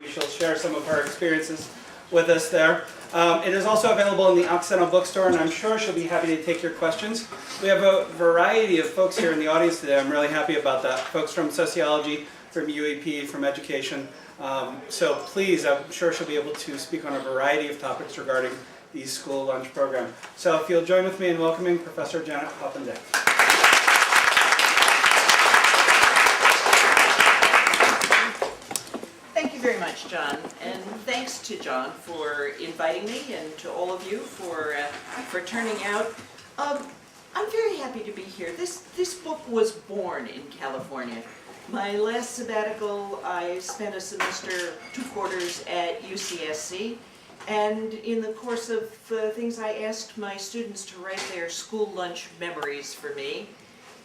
She'll share some of her experiences with us there. It is also available in the Occidental bookstore, and I'm sure she'll be happy to take your questions. We have a variety of folks here in the audience today. I'm really happy about that. Folks from Sociology, from UAP, from Education. So please, I'm sure she'll be able to speak on a variety of topics regarding the school lunch program. So if you'll join with me in welcoming Professor Janet Poppendieck. Thank you very much, John, and thanks to John for inviting me, and to all of you for turning out. I'm very happy to be here. This book was born in California. My last sabbatical, I spent a semester, 2 quarters at UCSC, and in the course of things, I asked my students to write their school lunch memories for me.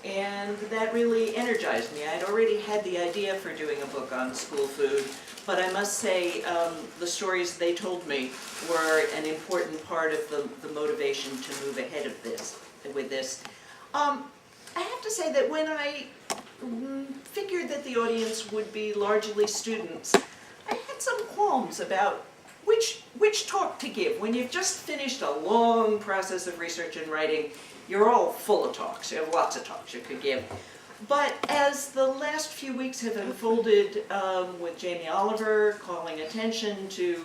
And that really energized me. I'd already had the idea for doing a book on school food, but I must say the stories they told me were an important part of the motivation to move ahead with this. I have to say that when I figured that the audience would be largely students, I had some qualms about which talk to give. When you've just finished a long process of research and writing, you're all full of talks. You have lots of talks you could give. But as the last few weeks have unfolded with Jamie Oliver calling attention to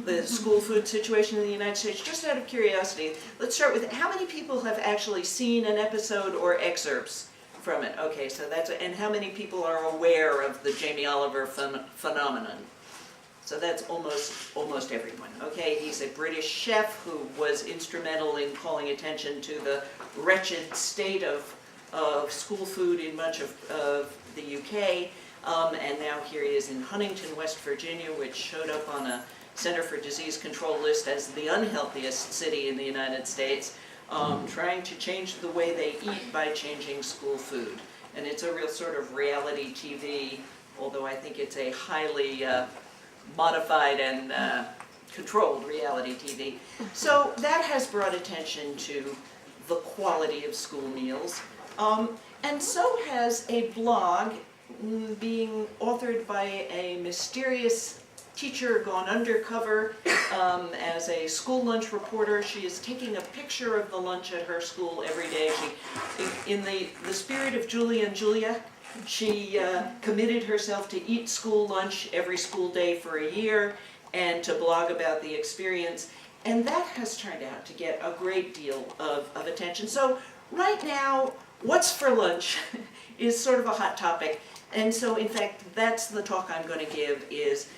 the school food situation in the United States, just out of curiosity, let's start with how many people have actually seen an episode or excerpts from it? Okay, so and how many people are aware of the Jamie Oliver phenomenon? So that's almost everyone. Okay, he's a British chef who was instrumental in calling attention to the wretched state of school food in much of the UK, and now here he is in Huntington, West Virginia, which showed up on a Center for Disease Control list as the unhealthiest city in the United States, trying to change the way they eat by changing school food. And it's a real sort of reality TV, although I think it's a highly modified and controlled reality TV. So that has brought attention to the quality of school meals. And so has a blog being authored by a mysterious teacher gone undercover as a school lunch reporter. She is taking a picture of the lunch at her school every day. In the spirit of Julie and Julia, she committed herself to eat school lunch every school day for a year and to blog about the experience. And that has turned out to get a great deal of attention. So right now, what's for lunch is sort of a hot topic. And so, in fact, that's the talk I'm going to give is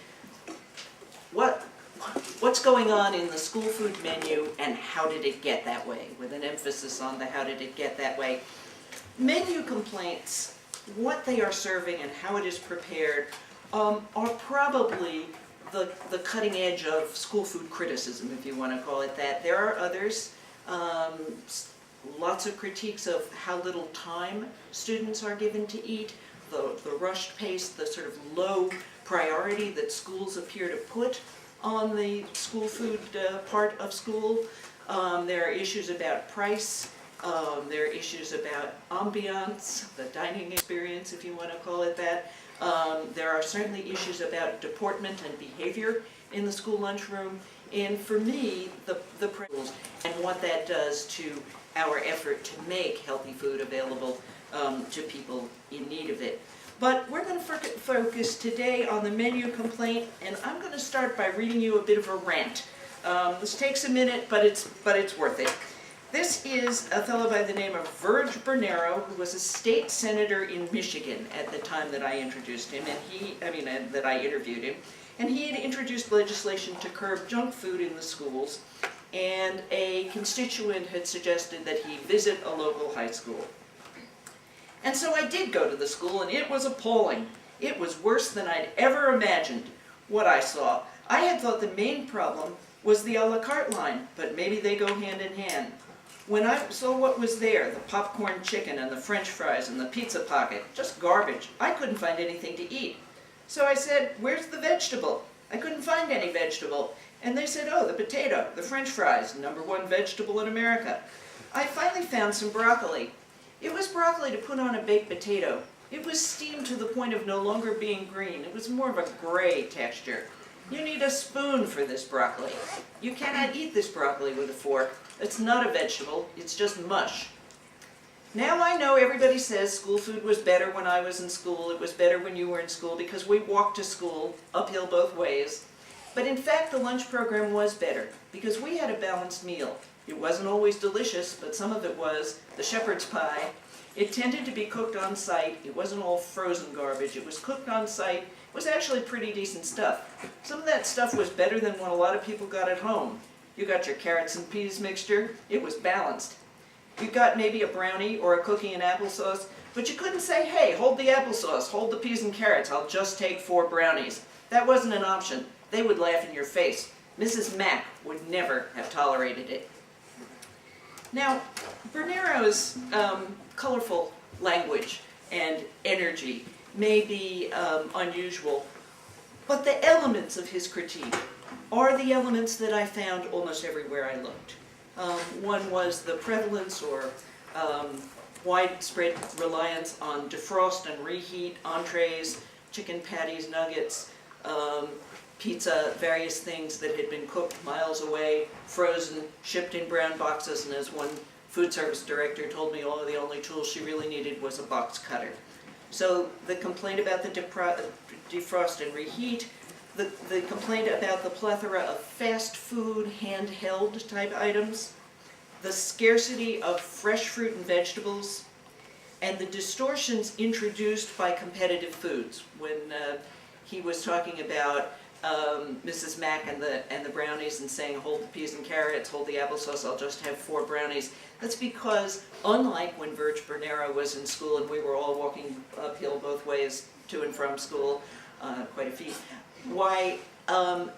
what's going on in the school food menu and how did it get that way, with an emphasis on the how did it get that way. Menu complaints, what they are serving and how it is prepared, are probably the cutting edge of school food criticism, if you want to call it that. There are others, lots of critiques of how little time students are given to eat, the rushed pace, the sort of low priority that schools appear to put on the school food part of school. There are issues about price. There are issues about ambiance, the dining experience, if you want to call it that. There are certainly issues about deportment and behavior in the school lunchroom. And for me, the principles and what that does to our effort to make healthy food available to people in need of it. But we're going to focus today on the menu complaint, and I'm going to start by reading you a bit of a rant. This takes a minute, but it's worth it. This is a fellow by the name of Virg Bernero, who was a state senator in Michigan at the time that I introduced him, and that I interviewed him. And he had introduced legislation to curb junk food in the schools, and a constituent had suggested that he visit a local high school. And so I did go to the school, and it was appalling. It was worse than I'd ever imagined what I saw. I had thought the main problem was the a la carte line, but maybe they go hand in hand. When I saw what was there, the popcorn chicken and the French fries and the pizza pocket, just garbage, I couldn't find anything to eat. So I said, where's the vegetable? I couldn't find any vegetable. And they said, oh, the potato, the French fries, #1 vegetable in America. I finally found some broccoli. It was broccoli to put on a baked potato, It was steamed to the point of no longer being green. It was more of a gray texture. You need a spoon for this broccoli. You cannot eat this broccoli with a fork. It's not a vegetable, it's just mush. Now I know everybody says school food was better when I was in school, it was better when you were in school, because we walked to school uphill both ways. But in fact, the lunch program was better, because we had a balanced meal. It wasn't always delicious, but some of it was. The shepherd's pie. It tended to be cooked on site. It wasn't all frozen garbage. It was cooked on site. It was actually pretty decent stuff. Some of that stuff was better than what a lot of people got at home. You got your carrots and peas mixture. It was balanced. You got maybe a brownie or a cookie and applesauce, but you couldn't say, hey, hold the applesauce, hold the peas and carrots, I'll just take 4 brownies. That wasn't an option. They would laugh in your face. Mrs. Mack would never have tolerated it. Now, Bernero's colorful language and energy may be unusual, but the elements of his critique are the elements that I found almost everywhere I looked. One was the prevalence or widespread reliance on defrost and reheat entrees, chicken patties, nuggets, pizza, various things that had been cooked miles away, frozen, shipped in brown boxes, and as one food service director told me, the only tool she really needed was a box cutter. So the complaint about the defrost and reheat, the complaint about the plethora of fast food, handheld type items, the scarcity of fresh fruit and vegetables, and the distortions introduced by competitive foods. When he was talking about Mrs. Mack and the brownies and saying, hold the peas and carrots, hold the applesauce, I'll just have 4 brownies. That's because, unlike when Virg Bernero was in school and we were all walking uphill both ways to and from school, quite a feat,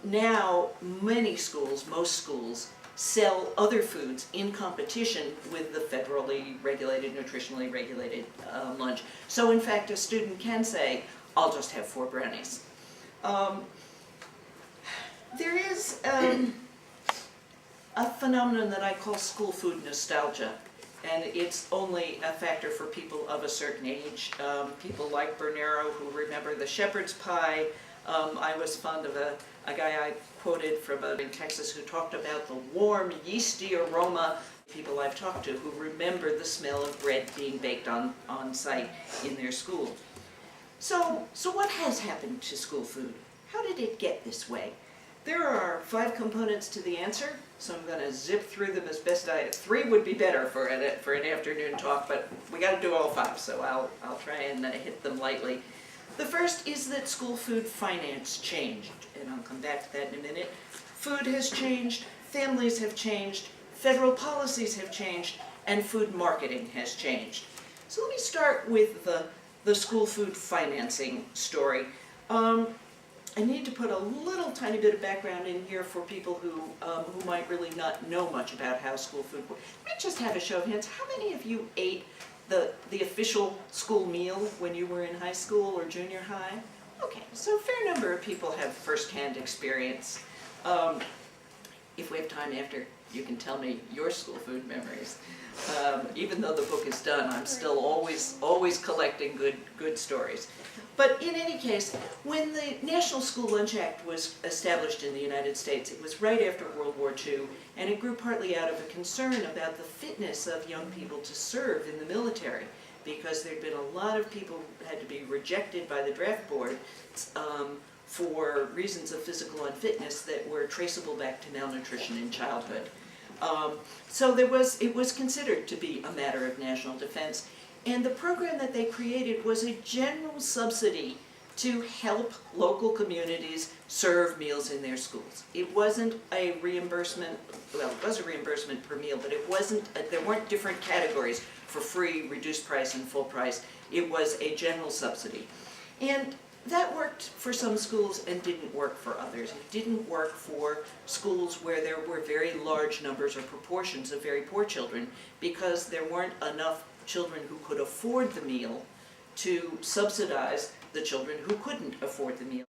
now many schools, most schools, sell other foods in competition with the federally regulated, nutritionally regulated lunch. So in fact, a student can say, I'll just have 4 brownies. There is a phenomenon that I call school food nostalgia, and it's only a factor for people of a certain age. People like Bernero who remember the shepherd's pie. I was fond of a guy I quoted from in Texas who talked about the warm, yeasty aroma. People I've talked to who remember the smell of bread being baked on site in their school. So what has happened to school food? How did it get this way? There are 5 components to the answer, so I'm going to zip through them as best 3 would be better for an afternoon talk, but we got to do all 5, so I'll try and hit them lightly. The first is that school food finance changed, and I'll come back to that in a minute. Food has changed, families have changed, federal policies have changed, and food marketing has changed. So let me start with the school food financing story. I need to put a little tiny bit of background in here for people who might really not know much about how school food works. Let me just have a show of hands. How many of you ate the official school meal when you were in high school or junior high? Okay, so a fair number of people have first-hand experience. If we have time after, you can tell me your school food memories. Even though the book is done, I'm still always collecting good stories. But in any case, when the National School Lunch Act was established in the United States, it was right after World War II, and it grew partly out of a concern about the fitness of young people to serve in the military, because there'd been a lot of people who had to be rejected by the draft board for reasons of physical unfitness that were traceable back to malnutrition in childhood. So it was considered to be a matter of national defense. And the program that they created was a general subsidy to help local communities serve meals in their schools. It wasn't a reimbursement, well, it was a reimbursement per meal, but it wasn't, there weren't different categories for free, reduced price, and full price. It was a general subsidy. And that worked for some schools and didn't work for others. It didn't work for schools where there were very large numbers or proportions of very poor children, because there weren't enough children who could afford the meal to subsidize the children who couldn't afford the meal.